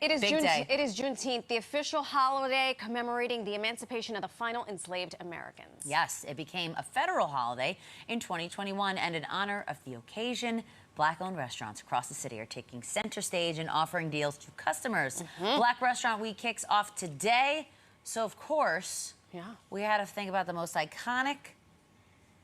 It is Big day. It is Juneteenth, the official holiday commemorating the emancipation of the final enslaved Americans. Yes, it became a federal holiday in 2021, and in honor of the occasion, Black-owned restaurants across the city are taking center stage and offering deals to customers. Black Restaurant Week kicks off today, so of course, we had to think about the most iconic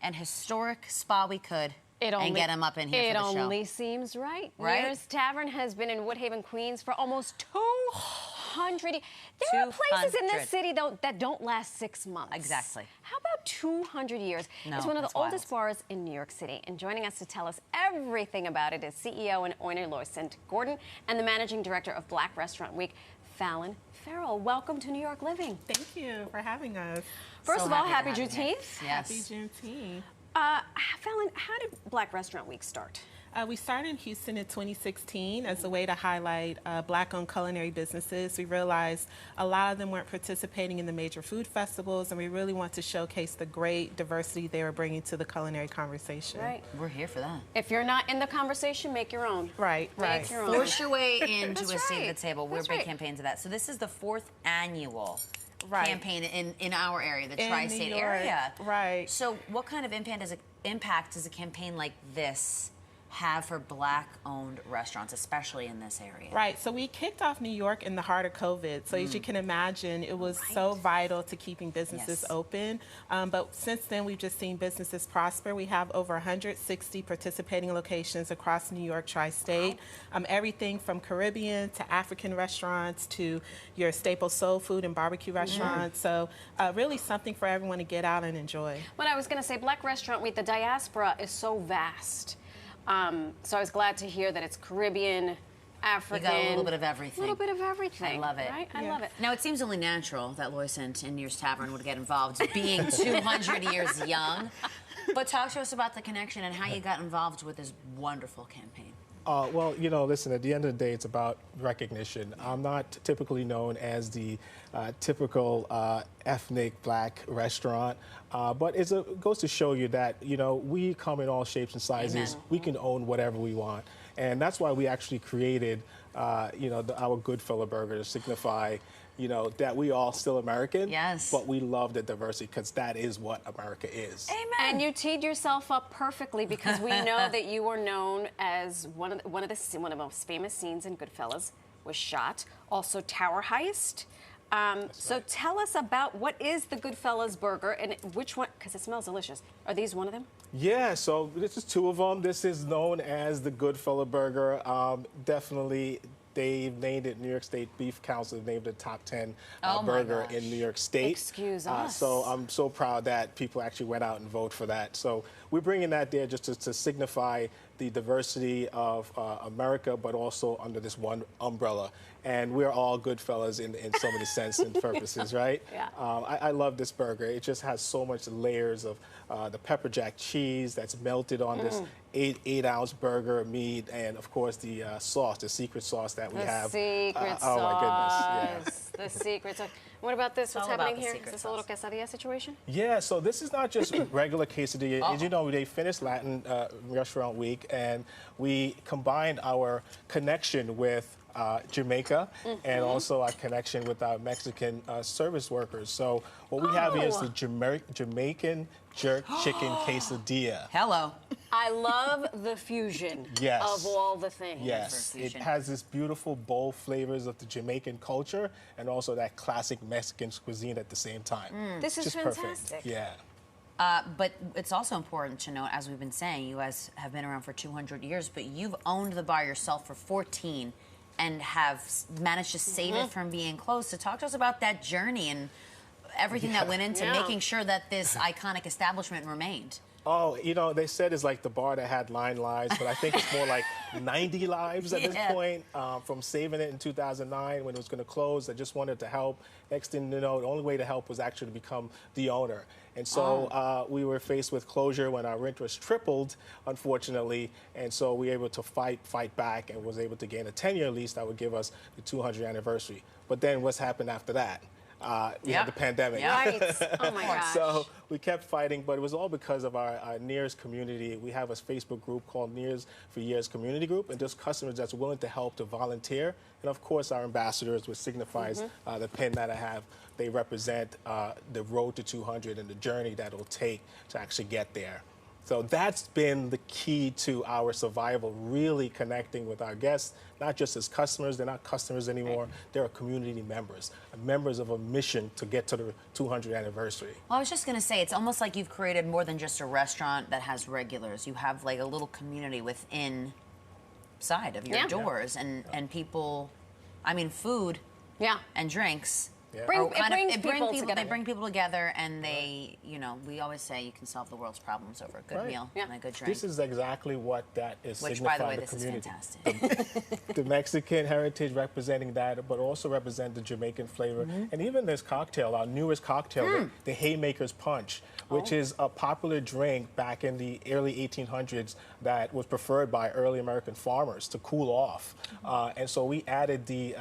and historic spot we could and get them up in here for the show. It only seems right. Right? Neir's Tavern has been in Woodhaven, Queens for almost 200 years. There are places in this city that don't last 6 months. Exactly. How about 200 years? No, it's one of the wild. oldest bars in New York City. And joining us to tell us everything about it is CEO and owner Loycent Gordon and the managing director of Black Restaurant Week, Falayn Ferrell. Welcome to New York Living. Thank you for having us. First of all, happy Juneteenth. Juneteenth. Yes. Happy Juneteenth. Falayn, how did Black Restaurant Week start? We started in Houston in 2016 as a way to highlight Black-owned culinary businesses. We realized a lot of them weren't participating in the major food festivals, and we really want to showcase the great diversity they were bringing to the culinary conversation. Right. We're here for that. If you're not in the conversation, make your own. Right, right. Make your own. Force your way into a seat right. at the table. We're That's big right. campaigns of that. So this is the 4th annual Campaign campaign in our area, the in tri-state New York. area. Right. So what kind of impact does a campaign like this have for Black-owned restaurants, especially in this area? Right, so we kicked off New York in the heart of COVID. So as you can imagine, it was so vital to keeping businesses open. But since then, we've just seen businesses prosper. We have over 160 participating locations across New York tri-state. Everything from Caribbean to African restaurants to your staple soul food and barbecue restaurants. So really something for everyone to get out and enjoy. What I was going to say, Black Restaurant Week, the diaspora is so vast. So I was glad to hear that it's Caribbean, African. You got a little bit of everything. A little bit of everything. I love it. Right? I love it. Now, it seems only natural that Loycent and Neir's Tavern would get involved, being 200 years young. But talk to us about the connection and how you got involved with this wonderful campaign. Well, you know, listen, at the end of the day, it's about recognition. I'm not typically known as the typical ethnic Black restaurant, but it goes to show you that, you know, we come in all shapes and sizes. Amen. We can own whatever we want. And that's why we actually created, you know, our Goodfella burger to signify, you know, that we all still American, but we love the diversity because that is what America is. Amen. And you teed yourself up perfectly because we know that you were known as one of the most famous scenes in Goodfellas was shot. Also, Tower Heist. So tell us about what is the Goodfellas burger and which one, because it smells delicious. Are these one of them? Yeah, so this is 2 of them. This is known as the Goodfella burger. Definitely. They named it, New York State Beef Council named the top 10 burger in New York State. Excuse us. So I'm so proud that people actually went out and voted for that. So we're bringing that there just to signify the diversity of America, but also under this one umbrella. And we're all good fellas in so many sense and purposes, right? Yeah. I love this burger. It just has so much layers of the pepper jack cheese that's melted on this 8-ounce burger meat, and of course the sauce, the secret sauce that we have. The secret sauce. Oh my goodness, yeah. The secret sauce. What about this? What's all happening about the here? secret Is this a little quesadilla situation? Yeah, so this is not just regular quesadilla. As you know, they finished Latin Restaurant Week, and we combined our connection with Jamaica and also our connection with our Mexican service workers. So what we have here is the Jamaican jerk chicken quesadilla. Hello. I love the fusion of all the things. Yes, it has this beautiful, bold flavors of the Jamaican culture and also that classic Mexican cuisine at the same time. This is just fantastic. Perfect. Yeah. But it's also important to note, as we've been saying, you guys have been around for 200 years, but you've owned the bar yourself for 14 and have managed to save it from being closed. So talk to us about that journey and everything that went into making sure that this iconic establishment remained. Oh, you know, they said it's like the bar that had 9 lives, but I think it's more like 90 lives at this point. From saving it in 2009 when it was going to close, I just wanted to help. Next thing you know, the only way to help was actually to become the owner. And so we were faced with closure when our rent was tripled, unfortunately. And so we were able to fight back and was able to gain a 10-year lease that would give us the 200th anniversary. But then what's happened after that? the pandemic. Right. Oh my gosh. So we kept fighting, but it was all because of our Neir's community. We have a Facebook group called Neir's for Years Community Group, and just customers that's willing to help to volunteer. And of course, our ambassadors, which signifies the pin that I have. They represent the road to 200 and the journey that it'll take to actually get there. So that's been the key to our survival, really connecting with our guests, not just as customers. They're not customers anymore. They're community members of a mission to get to the 200th anniversary. Well, I was just going to say, it's almost like you've created more than just a restaurant that has regulars. You have like a little community within side of your doors, and people, I mean, food and drinks. Yeah. It brings people together. They bring people together, and they, you know, we always say you can solve the world's problems over a good meal and a good drink. This is exactly what that is Which, signifying by the way, the this community. is fantastic. The Mexican heritage representing that, but also represent the Jamaican flavor. And even this cocktail, our newest cocktail, the Haymaker's Punch, which is a popular drink back in the early 1800s that was preferred by early American farmers to cool off. And so we added the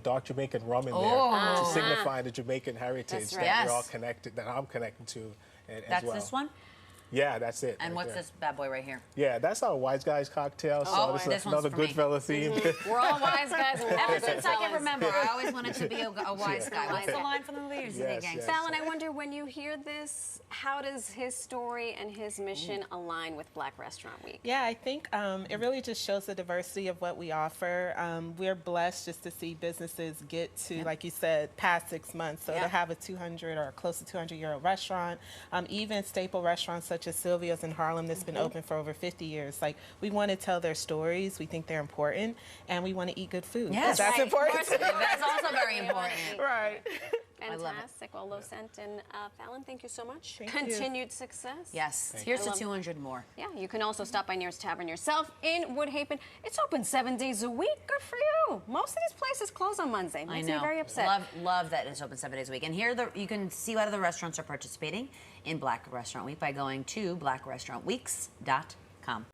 dark Jamaican rum in there to signify the Jamaican heritage that we're all connected, that I'm connected to as That's well. this one? Yeah, that's it. And right what's there. this bad boy right here? Yeah, that's our Wise Guys cocktail. So this this is another one's for me. Goodfella theme. We're all wise guys. And Ever since I can remember, I always wanted to be a wise guy. What's the Yeah. line from the Leaders Yes, Gang? yes. Fallon, I wonder, when you hear this, how does his story and his mission align with Black Restaurant Week? Yeah, I think it really just shows the diversity of what we offer. We're blessed just to see businesses get to, like you said, past 6 months. So to have a 200 or close to 200-year-old restaurant, even staple restaurants such as Sylvia's in Harlem that's been open for over 50 years. Like, we want to tell their stories. We think they're important, and we want to eat good food. Yes, That's important. That's also very important. Right. love it. Fantastic. Well, Loycent and Fallon, thank you so much. Thank you. Continued success. Yes. Here's I to love- 200 more. Yeah, you can also stop by Neir's Tavern yourself in Woodhaven. It's open 7 days a week. Good for you. Most of these places close on Monday. I Makes know. me very upset. Love that it's open 7 days a week. And here you can see what other restaurants are participating in Black Restaurant Week by going to blackrestaurantweeks.com.